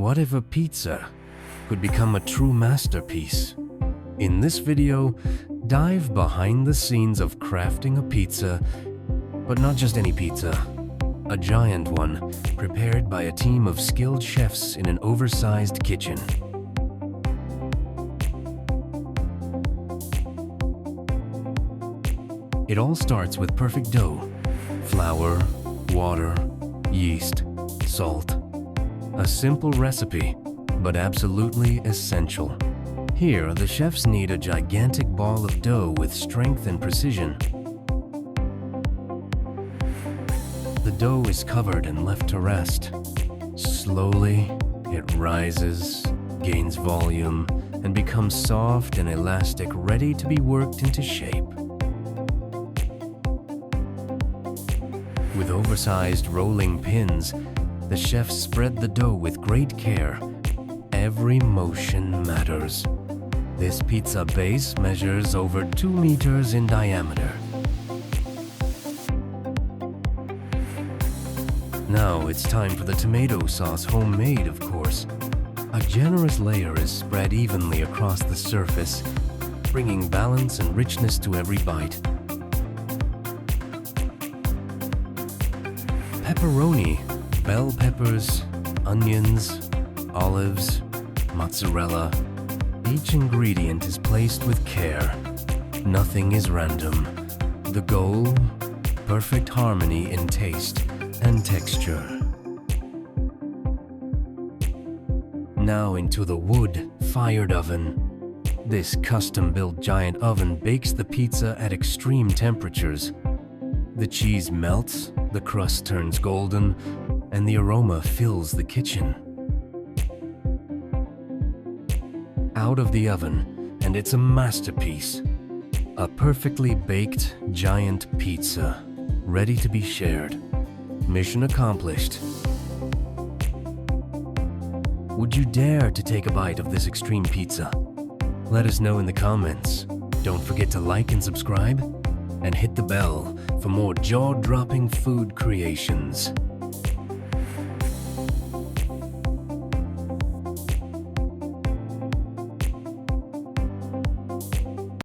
What if a pizza could become a true masterpiece? In this video, dive behind the scenes of crafting a pizza, but not just any pizza. A giant one, prepared by a team of skilled chefs in an oversized kitchen. It all starts with perfect dough, flour, water, yeast, salt. A simple recipe, but absolutely essential. Here, the chefs need a gigantic ball of dough with strength and precision. The dough is covered and left to rest. Slowly, it rises, gains volume, and becomes soft and elastic, ready to be worked into shape. With oversized rolling pins, the chefs spread the dough with great care. Every motion matters. This pizza base measures over 2 meters in diameter. Now it's time for the tomato sauce, homemade of course. A generous layer is spread evenly across the surface, bringing balance and richness to every bite. Pepperoni, bell peppers, onions, olives, mozzarella. Each ingredient is placed with care. Nothing is random. The goal? Perfect harmony in taste and texture. Now into the wood-fired oven. This custom-built giant oven bakes the pizza at extreme temperatures. The cheese melts, the crust turns golden, and the aroma fills the kitchen. Out of the oven, and it's a masterpiece. A perfectly baked giant pizza, ready to be shared. Mission accomplished. Would you dare to take a bite of this extreme pizza? Let us know in the comments. Don't forget to like and subscribe, and hit the bell for more jaw-dropping food creations.